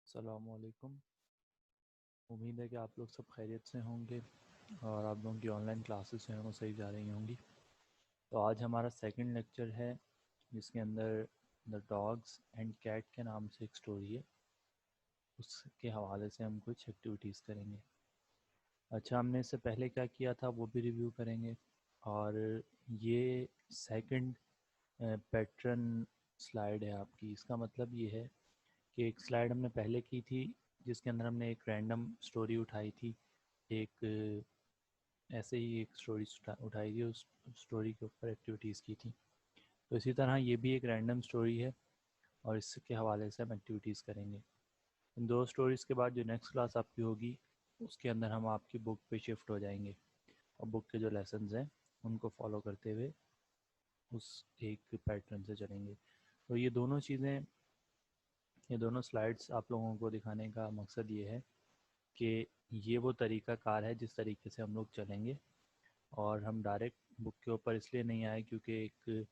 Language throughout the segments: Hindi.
अस्सलामुअलैकुम। उम्मीद है कि आप लोग सब खैरियत से होंगे और आप लोगों की ऑनलाइन क्लासेस जो हैं वो सही जा रही होंगी। तो आज हमारा सेकंड लेक्चर है जिसके अंदर द डॉग्स एंड कैट के नाम से एक स्टोरी है, उसके हवाले से हम कुछ एक्टिविटीज़ करेंगे। अच्छा, हमने इससे पहले क्या किया था वो भी रिव्यू करेंगे। और ये सेकंड पैटर्न स्लाइड है आपकी। इसका मतलब ये है कि एक स्लाइड हमने पहले की थी जिसके अंदर हमने एक रैंडम स्टोरी उठाई थी, एक ऐसे ही एक स्टोरी उठाई थी, उस स्टोरी के ऊपर एक्टिविटीज़ की थी। तो इसी तरह ये भी एक रैंडम स्टोरी है और इसके हवाले से हम एक्टिविटीज़ करेंगे। इन दो स्टोरीज़ के बाद जो नेक्स्ट क्लास आपकी होगी उसके अंदर हम आपकी बुक पे शिफ्ट हो जाएंगे और बुक के जो लेसन्स हैं उनको फॉलो करते हुए उस एक पैटर्न से चलेंगे। तो ये दोनों स्लाइड्स आप लोगों को दिखाने का मकसद ये है कि ये वो तरीका कार है जिस तरीके से हम लोग चलेंगे। और हम डायरेक्ट बुक के ऊपर इसलिए नहीं आए क्योंकि एक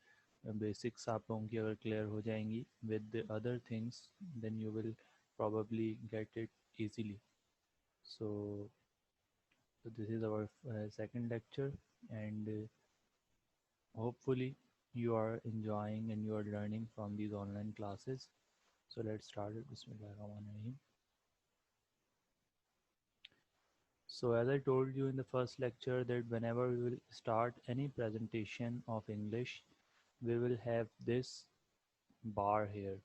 बेसिक्स आप लोगों की अगर क्लियर हो जाएंगी with other things then you will probably get it easily. So, this is our second lecture, and hopefully you are enjoying and you are learning from these online classes. So let's start it. Bismillahirrahmanirrahim. So as I told you in the first lecture that whenever we will start any presentation of English, we will have this bar here.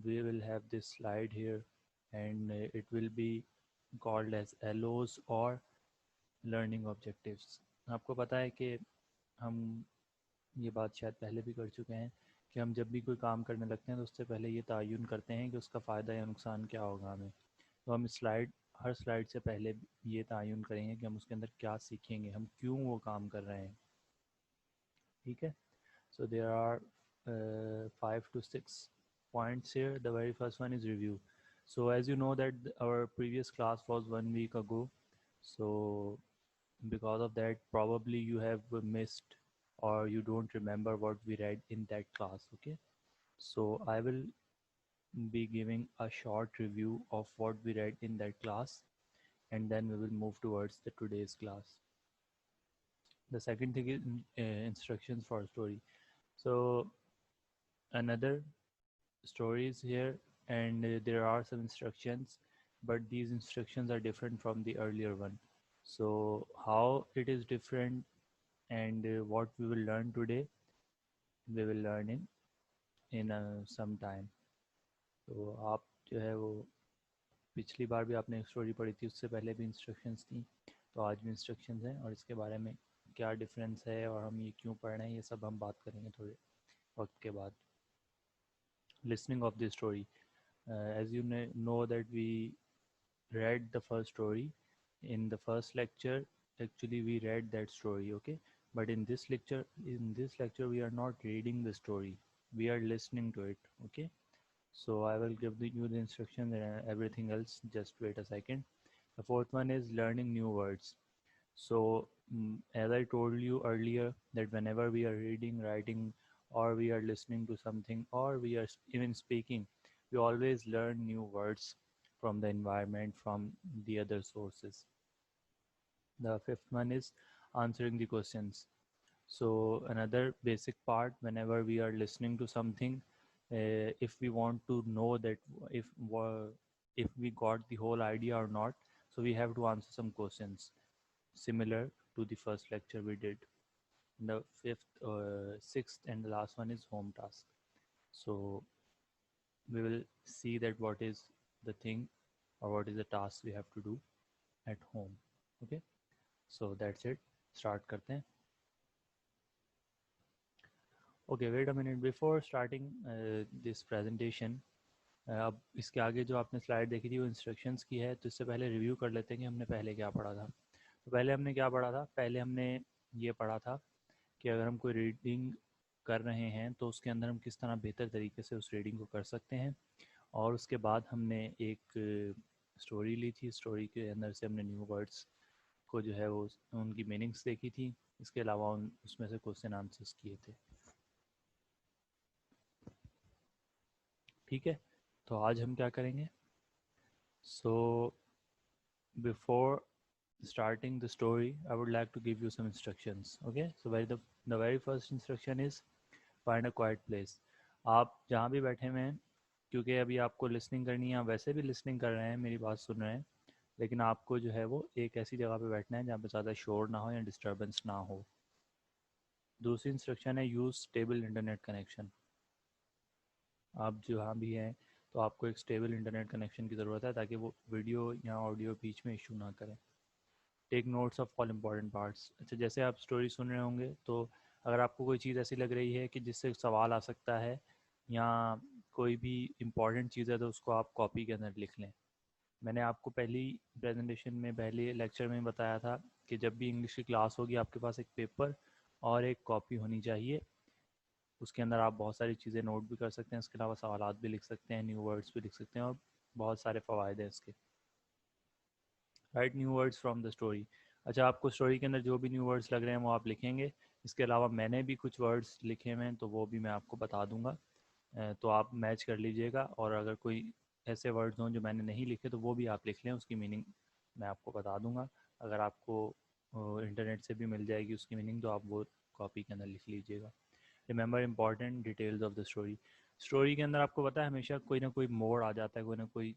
We will have this slide here, and it will be called as LOs or learning objectives. आपको पता है कि हम ये बात शायद पहले भी कर चुके हैं कि हम जब भी कोई काम करने लगते हैं तो उससे पहले ये तयन करते हैं कि उसका फ़ायदा या नुकसान क्या होगा हमें। तो हम हर स्लाइड से पहले ये तयन करेंगे कि हम उसके अंदर क्या सीखेंगे, हम क्यों वो काम कर रहे हैं। ठीक है। So there are 5 to 6 points here. The very first one is review. So as you know that our previous class was 1 week ago. So because of that probably you have missed or you don't remember what we read in that class. Okay. So I will be giving a short review of what we read in that class, and then we will move towards the today's class. The second thing is instructions for story. So another stories here, and there are some instructions, but these instructions are different from the earlier one. So how it is different and what we will learn today, we will learn in some time. तो आप जो है वो पिछली बार भी आपने एक स्टोरी पढ़ी थी, उससे पहले भी इंस्ट्रक्शंस थी, तो आज भी इंस्ट्रक्शंस हैं और इसके बारे में क्या डिफरेंस है और हम ये क्यों पढ़ रहे हैं ये सब हम बात करेंगे थोड़े वक्त के बाद। Listening of the story, as you know that we read the first story in the first lecture. Actually we read that story, okay, but in this lecture we are not reading the story, we are listening to it. Okay, so I will give you the instructions and everything else. Just wait a second. The fourth one is learning new words. So as I told you earlier that whenever we are reading, writing, or we are listening to something, or we are even speaking, we always learn new words from the environment, from the other sources. The fifth one is answering the questions. So another basic part whenever we are listening to something, if we want to know that if if we got the whole idea or not, so we have to answer some questions similar to the first lecture we did. The sixth and the last one is home task. So we will see that what is the thing or what is the task we have to do at home. Okay, so that's it. Start करते हैं. Okay, wait a minute before starting this presentation. अब इसके आगे जो आपने स्लाइड देखी थी वो इंस्ट्रक्शंस की है, तो इससे पहले रिव्यू कर लेते हैं कि हमने पहले क्या पढ़ा था। तो पहले हमने क्या पढ़ा था? पहले हमने ये पढ़ा था कि अगर हम कोई रीडिंग कर रहे हैं तो उसके अंदर हम किस तरह बेहतर तरीके से उस रीडिंग को कर सकते हैं। और उसके बाद हमने एक स्टोरी ली थी, स्टोरी के अंदर से हमने न्यू वर्ड्स को जो है वो उनकी मीनिंग्स देखी थी। इसके अलावा उसमें से क्वेश्चन आंसर्स किए थे। ठीक है, तो आज हम क्या करेंगे? So before starting the story, I would like to give you some instructions. Okay, so the very first instruction is find a quiet place. आप जहाँ भी बैठे हुए हैं, क्योंकि अभी आपको लिसनिंग करनी है, आप वैसे भी लिसनिंग कर रहे हैं, मेरी बात सुन रहे हैं, लेकिन आपको जो है वो एक ऐसी जगह पे बैठना है जहाँ पे ज़्यादा शोर ना हो या डिस्टर्बेंस ना हो। दूसरी इंस्ट्रक्शन है यूज़ स्टेबल इंटरनेट कनेक्शन। आप जहाँ भी हैं तो आपको एक स्टेबल इंटरनेट कनेक्शन की ज़रूरत है ताकि वो वीडियो या ऑडियो बीच में इशू ना करें। Take notes of all important parts. अच्छा, जैसे आप स्टोरी सुन रहे होंगे तो अगर आपको कोई चीज़ ऐसी लग रही है कि जिससे सवाल आ सकता है या कोई भी इम्पॉर्टेंट चीज़ है तो उसको आप कॉपी के अंदर लिख लें। मैंने आपको पहली प्रेजेंटेशन में, पहले लेक्चर में बताया था कि जब भी इंग्लिश की क्लास होगी आपके पास एक पेपर और एक कॉपी होनी चाहिए। उसके अंदर आप बहुत सारी चीज़ें नोट भी कर सकते हैं, इसके अलावा सवालात भी लिख सकते हैं, न्यू वर्ड्स भी लिख सकते हैं और बहुत सारे फ़वाद हैं इसके। Right new words from the story. अच्छा, आपको स्टोरी के अंदर जो भी न्यू वर्ड्स लग रहे हैं वो आप लिखेंगे। इसके अलावा मैंने भी कुछ वर्ड्स लिखे हुए हैं तो वो भी मैं आपको बता दूंगा, तो आप मैच कर लीजिएगा। और अगर कोई ऐसे वर्ड्स हों जो मैंने नहीं लिखे तो वो भी आप लिख लें, उसकी मीनिंग मैं आपको बता दूंगा। अगर आपको इंटरनेट से भी मिल जाएगी उसकी मीनिंग तो आप वो कॉपी के अंदर लिख लीजिएगा। Remember important details of the story. Story के अंदर आपको पता है हमेशा कोई ना कोई मोड़ आ जाता है, कोई ना कोई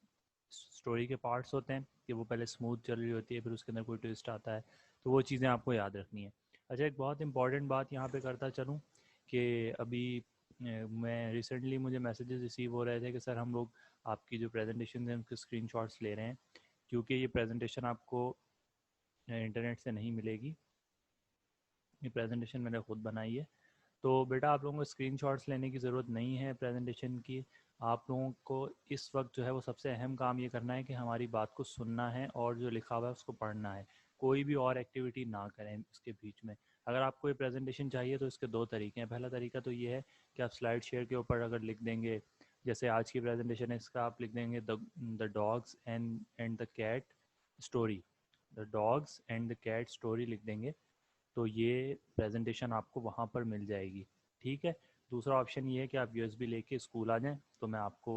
स्टोरी के पार्ट्स होते हैं कि वो पहले स्मूथ चल रही होती है, फिर उसके अंदर कोई ट्विस्ट आता है, तो वो चीज़ें आपको याद रखनी है। अच्छा, एक बहुत इंपॉर्टेंट बात यहाँ पे करता चलूँ कि अभी मैं रिसेंटली मुझे मैसेजेस रिसीव हो रहे थे कि सर हम लोग आपकी जो प्रेजेंटेशन है उनके स्क्रीनशॉट्स ले रहे हैं, क्योंकि ये प्रेजेंटेशन आपको इंटरनेट से नहीं मिलेगी। ये प्रेजेंटेशन मैंने खुद बनाई है। तो बेटा आप लोगों को स्क्रीनशॉट्स लेने की ज़रूरत नहीं है प्रेजेंटेशन की। आप लोगों को इस वक्त जो है वो सबसे अहम काम ये करना है कि हमारी बात को सुनना है और जो लिखा हुआ है उसको पढ़ना है। कोई भी और एक्टिविटी ना करें इसके बीच में। अगर आपको ये प्रेजेंटेशन चाहिए तो इसके दो तरीके हैं। पहला तरीका तो ये है कि आप स्लाइड शेयर के ऊपर अगर लिख देंगे, जैसे आज की प्रेजेंटेशन है इसका आप लिख देंगे the dogs and the cat story, the dogs and the cat story लिख देंगे तो ये प्रेजेंटेशन आपको वहाँ पर मिल जाएगी। ठीक है। दूसरा ऑप्शन ये है कि आप यूएसबी लेके स्कूल आ जाएं तो मैं आपको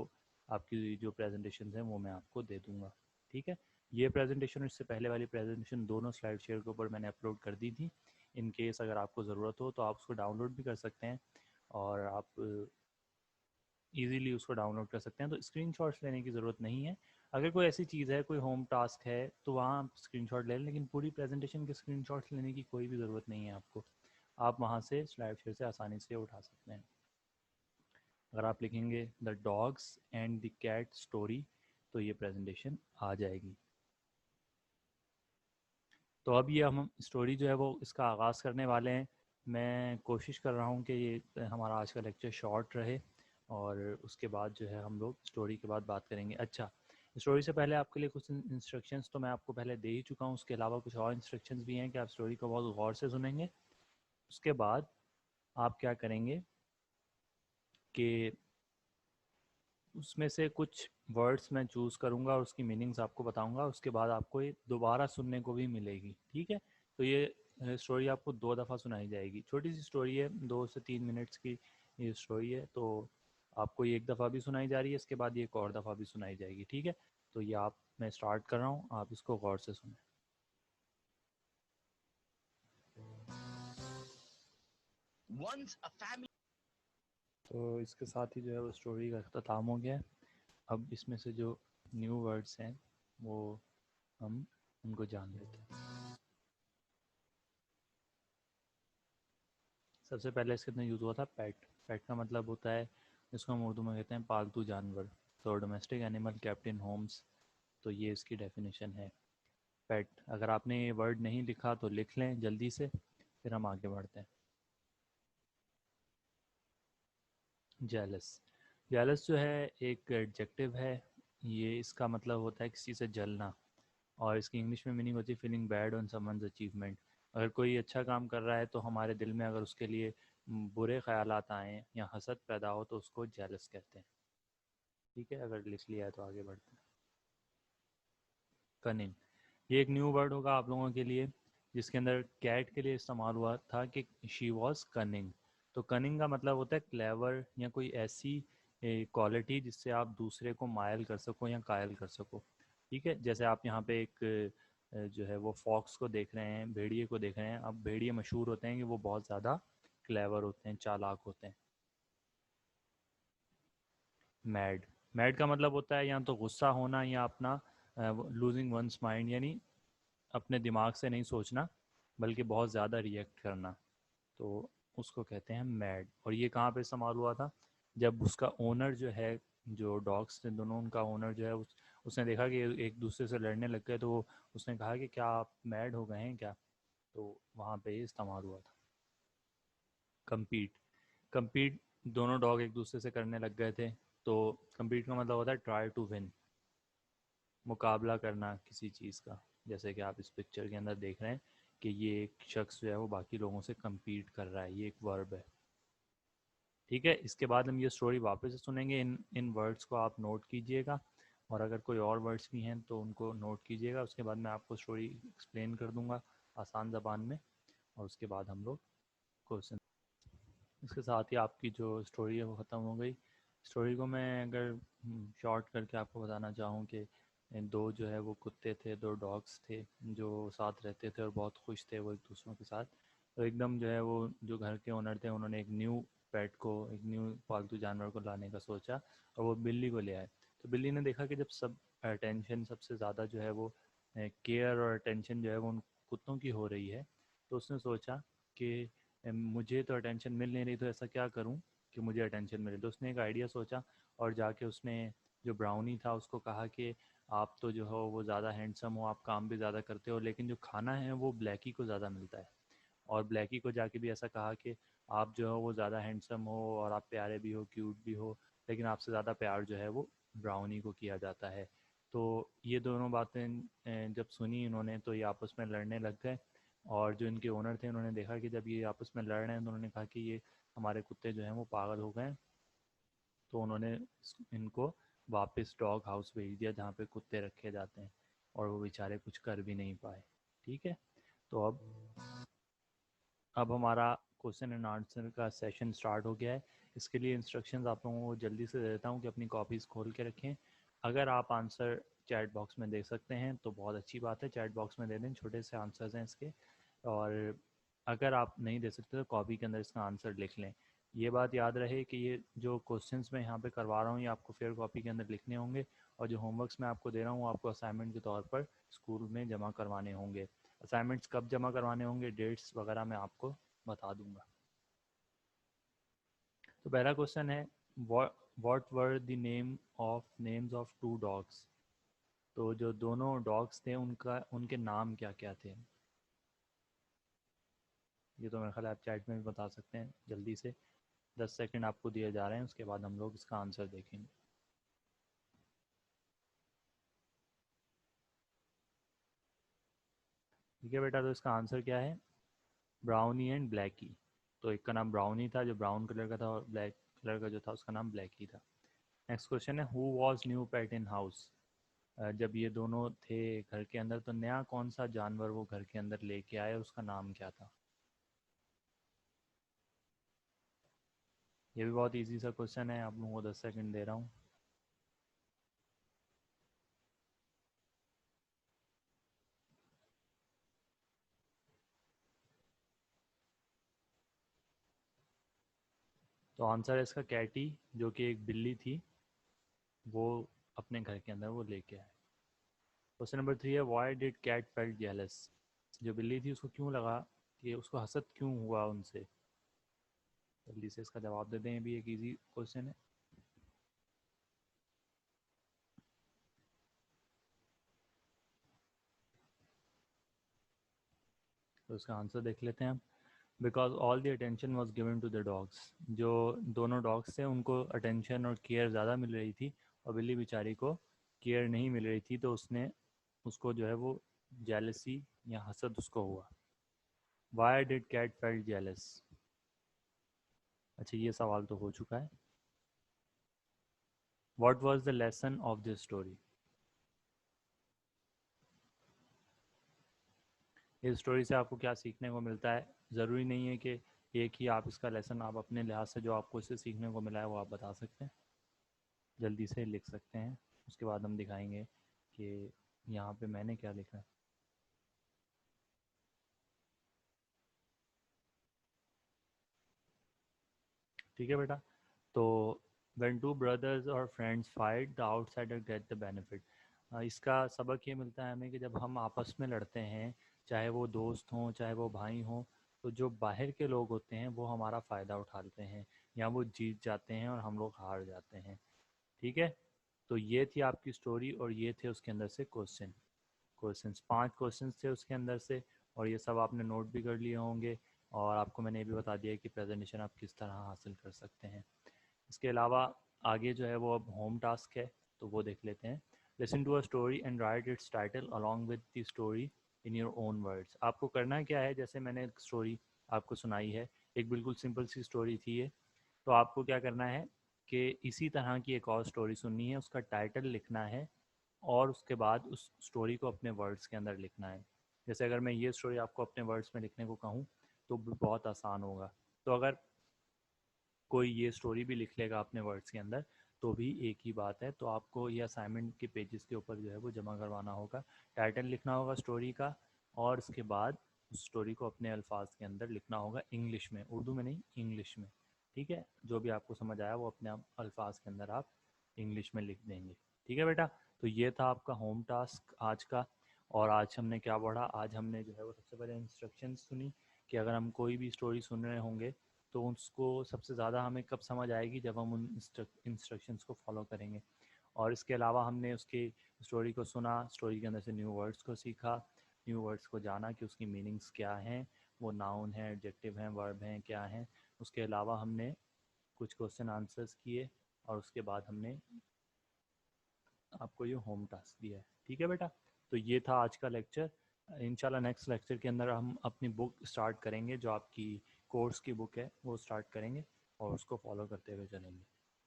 आपकी जो प्रेजेंटेशन हैं वो मैं आपको दे दूँगा। ठीक है। ये प्रेजेंटेशन और इससे पहले वाली प्रेजेंटेशन दोनों स्लाइड शेयर के ऊपर मैंने अपलोड कर दी थी। इन केस अगर आपको ज़रूरत हो तो आप उसको डाउनलोड भी कर सकते हैं और आप इजीली उसको डाउनलोड कर सकते हैं, तो स्क्रीनशॉट्स लेने की ज़रूरत नहीं है। अगर कोई ऐसी चीज़ है, कोई होम टास्क है तो वहाँ आप स्क्रीनशॉट ले लें, लेकिन पूरी प्रेजेंटेशन के स्क्रीनशॉट्स लेने की कोई भी ज़रूरत नहीं है आपको। आप वहाँ से स्लाइड शेयर से आसानी से उठा सकते हैं। अगर आप लिखेंगे the dogs and the cat story तो ये प्रेजेंटेशन आ जाएगी। तो अब ये हम स्टोरी जो है वो इसका आगाज़ करने वाले हैं। मैं कोशिश कर रहा हूँ कि ये हमारा आज का लेक्चर शॉर्ट रहे और उसके बाद जो है हम लोग स्टोरी के बाद बात करेंगे। अच्छा, स्टोरी से पहले आपके लिए कुछ इंस्ट्रक्शंस तो मैं आपको पहले दे ही चुका हूँ, उसके अलावा कुछ और इंस्ट्रक्शंस भी हैं कि आप स्टोरी को बहुत गौर से सुनेंगे। उसके बाद आप क्या करेंगे कि उसमें से कुछ वर्ड्स मैं चूज़ करूँगा और उसकी मीनिंग्स आपको बताऊँगा, उसके बाद आपको ये दोबारा सुनने को भी मिलेगी। ठीक है। तो ये स्टोरी आपको 2 दफ़ा सुनाई जाएगी। छोटी सी स्टोरी है, 2 से 3 मिनट्स की ये स्टोरी है, तो आपको ये एक दफ़ा भी सुनाई जा रही है, इसके बाद ये एक और दफ़ा भी सुनाई जाएगी। ठीक है। तो ये मैं स्टार्ट कर रहा हूँ, आप इसको गौर से सुनें। तो इसके साथ ही जो है वो स्टोरी का अख्ताम हो गया है। अब इसमें से जो न्यू वर्ड्स हैं वो हम उनको जान लेते हैं। सबसे पहले इसके अंदर यूज़ हुआ था पेट। पेट का मतलब होता है, जिसको हम उर्दू में कहते हैं पालतू जानवर। तो domestic animal kept in Holmes, तो ये इसकी डेफिनेशन है पेट। अगर आपने ये वर्ड नहीं लिखा तो लिख लें जल्दी से, फिर हम आगे बढ़ते हैं। जेलस। जेलस जो है एक एडजेक्टिव है। ये इसका मतलब होता है किसी से जलना, और इसकी इंग्लिश में मीनिंग होती है feeling bad on someone's achievement. अगर कोई अच्छा काम कर रहा है तो हमारे दिल में अगर उसके लिए बुरे ख्यालात आएँ या हसद पैदा हो तो उसको जेलस कहते हैं। ठीक है, अगर लिख लिया है तो आगे बढ़ते हैं। कनिंग, ये एक न्यू वर्ड होगा आप लोगों के लिए, जिसके अंदर कैट के लिए इस्तेमाल हुआ था कि शी वॉज कनिंग। तो कनिंग का मतलब होता है क्लेवर या कोई ऐसी क्वालिटी जिससे आप दूसरे को मायल कर सको या कायल कर सको। ठीक है, जैसे आप यहाँ पे एक जो है वो फॉक्स को देख रहे हैं, भेड़िए को देख रहे हैं। अब भेड़िए मशहूर होते हैं कि वो बहुत ज़्यादा क्लेवर होते हैं, चालाक होते हैं। मैड, मैड का मतलब होता है या तो गुस्सा होना या अपना लूजिंग वंस माइंड, यानी अपने दिमाग से नहीं सोचना बल्कि बहुत ज़्यादा रिएक्ट करना, तो उसको कहते हैं मैड। और ये कहाँ पे इस्तेमाल हुआ था? जब उसका ओनर जो है, जो डॉग्स थे दोनों, उनका ओनर जो है उसने देखा कि एक दूसरे से लड़ने लग गए, तो उसने कहा कि क्या आप मैड हो गए हैं क्या? तो वहाँ पे ये इस्तेमाल हुआ था। कम्पीट, कम्पीट दोनों डॉग एक दूसरे से करने लग गए थे, तो कम्पीट का मतलब होता है ट्राई टू विन, मुकाबला करना किसी चीज़ का। जैसे कि आप इस पिक्चर के अंदर देख रहे हैं कि ये एक शख्स जो है वो बाकी लोगों से कम्पीट कर रहा है, ये एक वर्ब है। ठीक है, इसके बाद हम ये स्टोरी वापस से सुनेंगे, इन इन वर्ड्स को आप नोट कीजिएगा, और अगर कोई और वर्ड्स भी हैं तो उनको नोट कीजिएगा। उसके बाद मैं आपको स्टोरी एक्सप्लेन कर दूंगा आसान ज़बान में, और उसके बाद हम लोग क्वेश्चन। इसके साथ ही आपकी जो स्टोरी है वो ख़त्म हो गई। स्टोरी को मैं अगर शॉर्ट करके आपको बताना चाहूँ कि दो जो है वो कुत्ते थे, दो डॉग्स थे जो साथ रहते थे और बहुत खुश थे वो एक दूसरों के साथ। तो एकदम जो है वो जो घर के ओनर थे उन्होंने एक न्यू पेट को, एक न्यू पालतू जानवर को लाने का सोचा, और वो बिल्ली को ले आए। तो बिल्ली ने देखा कि जब सब अटेंशन सबसे ज़्यादा जो है वो केयर और अटेंशन जो है वो उन कुत्तों की हो रही है, तो उसने सोचा कि मुझे तो अटेंशन मिल नहीं रही, तो ऐसा क्या करूं कि मुझे अटेंशन मिले। तो उसने एक आइडिया सोचा, और जाके उसने जो ब्राउनी था उसको कहा कि आप तो जो हो वो ज़्यादा हैंडसम हो, आप काम भी ज़्यादा करते हो, लेकिन जो खाना है वो ब्लैकी को ज़्यादा मिलता है। और ब्लैकी को जाके भी ऐसा कहा कि आप जो हो वो ज़्यादा हैंडसम हो और आप प्यारे भी हो, क्यूट भी हो, लेकिन आपसे ज़्यादा प्यार जो है वो ब्राउनी को किया जाता है। तो ये दोनों बातें जब सुनी इन्होंने तो ये आपस में लड़ने लग गए। और जो इनके ओनर थे उन्होंने देखा कि जब ये आपस में लड़ रहे हैं तो उन्होंने कहा कि ये हमारे कुत्ते जो हैं वो पागल हो गए। तो उन्होंने इनको वापस डॉग हाउस भेज दिया जहाँ पे कुत्ते रखे जाते हैं, और वो बेचारे कुछ कर भी नहीं पाए। ठीक है, तो अब हमारा क्वेश्चन एंड आंसर का सेशन स्टार्ट हो गया है। इसके लिए इंस्ट्रक्शंस आप लोगों को जल्दी से दे देता हूँ कि अपनी कॉपीज़ खोल के रखें। अगर आप आंसर चैट बॉक्स में दे सकते हैं तो बहुत अच्छी बात है, चैट बॉक्स में दे दें, छोटे से आंसर्स हैं इसके। और अगर आप नहीं दे सकते तो कॉपी के अंदर इसका आंसर लिख लें। ये बात याद रहे कि ये जो क्वेश्चंस मैं यहाँ पे करवा रहा हूँ ये आपको फेयर कॉपी के अंदर लिखने होंगे, और जो होमवर्क्स मैं आपको दे रहा हूँ आपको असाइनमेंट के तौर पर स्कूल में जमा करवाने होंगे। असाइनमेंट्स कब जमा करवाने होंगे, डेट्स वगैरह मैं आपको बता दूंगा। तो पहला क्वेश्चन है, what were the names of two dogs. तो जो दोनों डॉग्स थे उनका उनके नाम क्या क्या थे? ये तो मेरे ख्याल आप चैट में भी बता सकते हैं जल्दी से। 10 सेकंड आपको दिए जा रहे हैं, उसके बाद हम लोग इसका आंसर देखेंगे। ठीक है बेटा, तो इसका आंसर क्या है? Brownie and Blackie. तो एक का नाम ब्राउनी था जो ब्राउन कलर का था, और ब्लैक कलर का जो था उसका नाम ब्लैकी था। नेक्स्ट क्वेश्चन है, who was new pet in house. जब ये दोनों थे घर के अंदर तो नया कौन सा जानवर वो घर के अंदर लेके आए, उसका नाम क्या था? ये भी बहुत इजी सा क्वेश्चन है, आप लोगों को 10 सेकंड दे रहा हूँ। तो आंसर है इसका कैटी, जो कि एक बिल्ली थी, वो अपने घर के अंदर वो लेके आए। क्वेश्चन नंबर 3 है, why did cat felt jealous. जो बिल्ली थी उसको क्यों लगा कि उसको हसद क्यों हुआ उनसे? जल्दी से इसका जवाब दे दें, ये भी एक इजी क्वेश्चन है। तो इसका आंसर देख लेते हैं हम। Because all the attention was given to the dogs. जो दोनों डॉग्स थे उनको अटेंशन और केयर ज़्यादा मिल रही थी, और बिल्ली बेचारी को केयर नहीं मिल रही थी, तो उसने उसको जो है वो जेलसी या हसद उसको हुआ। Why did cat felt jealous. अच्छा, ये सवाल तो हो चुका है। What was the lesson of this story. इस स्टोरी से आपको क्या सीखने को मिलता है? ज़रूरी नहीं है कि एक ही आप इसका लेसन आप अपने लिहाज से जो आपको इससे सीखने को मिला है वो आप बता सकते हैं। जल्दी से लिख सकते हैं। उसके बाद हम दिखाएंगे कि यहाँ पे मैंने क्या लिखा है। ठीक है बेटा। तो when two brothers or friends fight the outsider get the benefit। इसका सबक ये मिलता है हमें कि जब हम आपस में लड़ते हैं, चाहे वो दोस्त हों चाहे वो भाई हों, तो जो बाहर के लोग होते हैं वो हमारा फ़ायदा उठाते हैं, या वो जीत जाते हैं और हम लोग हार जाते हैं। ठीक है। तो ये थी आपकी स्टोरी और ये थे उसके अंदर से क्वेश्चंस 5 क्वेश्चंस थे उसके अंदर से, और ये सब आपने नोट भी कर लिए होंगे। और आपको मैंने ये भी बता दिया कि प्रेजेंटेशन आप किस तरह हासिल कर सकते हैं। इसके अलावा आगे जो है वो अब होम टास्क है, तो वो देख लेते हैं। Listen to a story and write its title along with the story in your own words. आपको करना क्या है, जैसे मैंने एक स्टोरी आपको सुनाई है, एक बिल्कुल सिंपल सी स्टोरी थी ये, तो आपको क्या करना है कि इसी तरह की एक और स्टोरी सुननी है, उसका टाइटल लिखना है और उसके बाद उस स्टोरी को अपने वर्ड्स के अंदर लिखना है। जैसे अगर मैं ये स्टोरी आपको अपने वर्ड्स में लिखने को कहूँ तो बहुत आसान होगा। तो अगर कोई ये स्टोरी भी लिख लेगा अपने वर्ड्स के अंदर तो भी एक ही बात है, तो आपको ये असाइनमेंट के पेजेस के ऊपर जो है वो जमा करवाना होगा। टाइटल लिखना होगा स्टोरी का, और उसके बाद उस स्टोरी को अपने अल्फाज के अंदर लिखना होगा, इंग्लिश में, उर्दू में नहीं, इंग्लिश में। ठीक है, जो भी आपको समझ आया वो अपने आप अल्फाज के अंदर आप इंग्लिश में लिख देंगे। ठीक है बेटा। तो ये था आपका होम टास्क आज का। और आज हमने क्या पढ़ा, आज हमने जो है वो सबसे पहले इंस्ट्रक्शंस सुनी कि अगर हम कोई भी स्टोरी सुन रहे होंगे तो उसको सबसे ज़्यादा हमें कब समझ आएगी, जब हम उन इंस्ट्रक्शंस को फॉलो करेंगे। और इसके अलावा हमने उसकी स्टोरी को सुना, स्टोरी के अंदर से न्यू वर्ड्स को सीखा, न्यू वर्ड्स को जाना कि उसकी मीनिंग्स क्या हैं, वो नाउन है, एडजेक्टिव हैं, वर्ब हैं, क्या हैं। उसके अलावा हमने कुछ क्वेश्चन आंसर्स किए, और उसके बाद हमने आपको ये होम टास्क दिया है। ठीक है बेटा। तो ये था आज का लेक्चर। इंशाल्लाह नेक्स्ट लेक्चर के अंदर हम अपनी बुक स्टार्ट करेंगे, जो आपकी कोर्स की बुक है वो स्टार्ट करेंगे और उसको फॉलो करते हुए चलेंगे।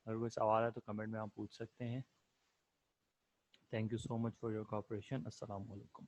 अगर कोई सवाल है तो कमेंट में आप पूछ सकते हैं। Thank you so much for your cooperation. अस्सलाम वालेकुम।